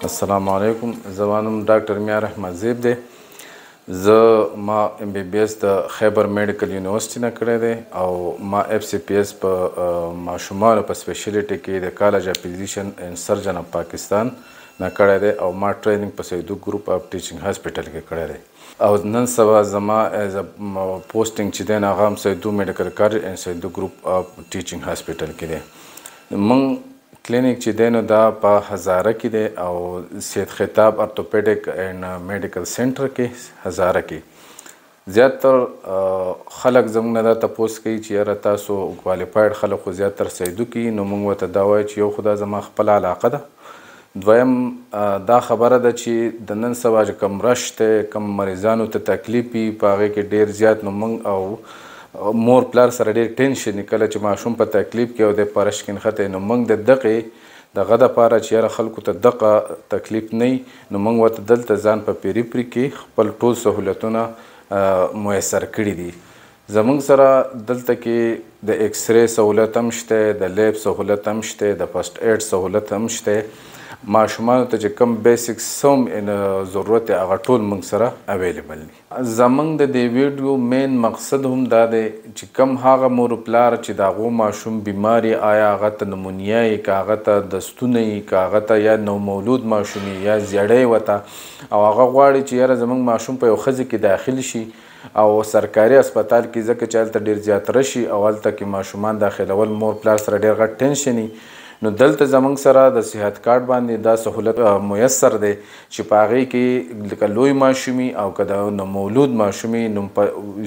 السلام علیکم. زمانم ډاکټر میار احمد زیب دی. ما MBBS د خیبر میډیکل یونیورسيټي نه کړی دی او ما FCPS په ماشومانو په سپیشلیټي کې د کالج اف فزیشن اینډ سرجن اف پاکستان نه کړی دی او ما ټریننګ په سیدو ګروپ اف ټیچنګ هاسپټل کې کړی دی او نن سبا زما ایز پوسټینګ چې دی هغه هم سیدو میډیکل کالج اینډ سیدو ګروپ اف ټیچنګ هاسپټل کې دی. موږ کلینیک چې دی نو دا په هزاره کې دی او سید خطاب ارتوپیډک اینډ میډیکل سینټر کې هزاره کې. زیاتر خلک زموږ نه دا تپوس کوي چې یاره تاسو کوالیفاید خلک خو زیاتر سیدو کې نو موږ ورته دا وایو چې یو خو دا زما خپله علاقه ده، دویم دا خبره ده چې د نن سبا چې کم رش دی کم مریضانو ته تکلیف وي په هغې کې ډېر زیات نو موږ او مور پلار سره ډېر ټینشن کله چې ماشوم په تکلیف کې او د پرشکین خطی نو موږ د دغې دغه دپاره چې یاره خلکو ته دغه تکلیف نه وي نو موږ ورته دلته ځان په پیری پري کې خپل ټول سهولتونه میسر کړي دي. زموږ سره دلته کې د ایکسرې سهولت هم شته، د لیب سهولت هم شته، د فرسټ ایډ سهولت هم شته. ماشومانو ته چې کوم بیسکس هم ضرورت دی هغه ټول موږ سره اویلیبل دي. زموږ د دې ویډیو مین مقصد هم دا دی چې کوم هغه مور پلار چې د هغو ماشوم بیمار یې آیا هغه ته نمونیا یې که هغه ته دستونه یې که هغه ته یا نومولود ماشوم یې یا زیړی ورته او هغه غواړي چې یاره زموږ ماشوم په یو ښځې کې داخل شي او سرکاري اسپتال کې ځکه چې هلته ډېر زیات رشي او هلته کې ماشومان داخلول مور پلار سره ډېر غټ ټینشن وي نو دلته زموږ سره د صحت کارت باندې دا سهولت میسر دی چې په هغې کې لکه لوی ماشومي او که د نومولود ماشومي نو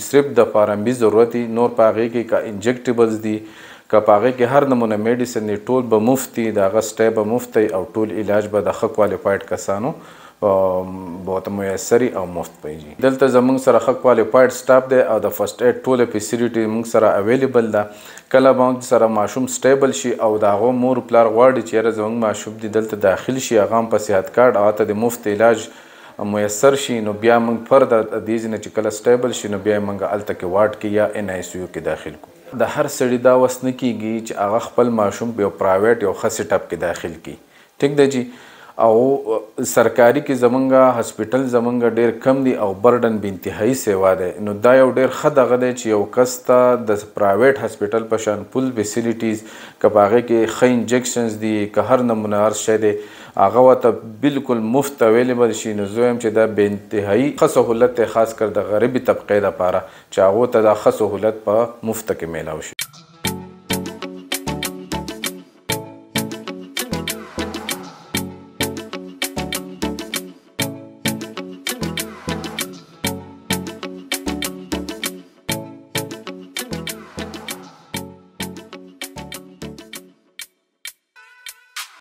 صرف د فارمبي ضرورت وي، نور په هغې کې که انجکټیبلز دي که په هغې کې هر نمونه میډیسن دی ټول به مفت دي، د هغه سټی به مفت دی او ټول علاج به د ښه کوالیفاید کسانو بہت میسری او مفت پیږي. دلته زموږ سره ښه کوالیفاید سټاف دی او د فرسټ ایډ ټوله فیسیلیټي موږ سره اویلیبل ده. کله به موږ سره ماشوم سټیبل شي او د هغو مور پلار غواړي چې یاره زموږ ماشوم دی دلته داخل شي هغه هم په صحت کارډ هغه ته د مفت علاج میسر شي نو بیا موږ فردر د دې ځای نه چې کله سټیبل شي نو بیا یې موږ هلته کې واډ کې یا NICU کې داخل کړو. د هر سړي دا وس نه کیږي چې هغه خپل ماشوم په یو پرایویټ یو ښه سیټ اپ کې داخل کړي، ټیک دی جی. او سرکاري کې زمونږ هاسپټل زمونږ ډېر کم دي او برډن به انتهایی سیوا دی نو دا یو ډېر ښه دغه دی چې یو کس ته د پرایویټ هاسپټل په شان فل فیسیلیټیز که په هغې کې ښه انجکشنز دي که هر نمونه هر شی دی هغه ورته بلکل مفت اویلیبل شي نو زه وایم چې دا بې انتهایی ښه سهولت دی خاص کر د غریبي طبقې دپاره چې هغو ته دا ښه سهولت په مفته کې میلاو شي.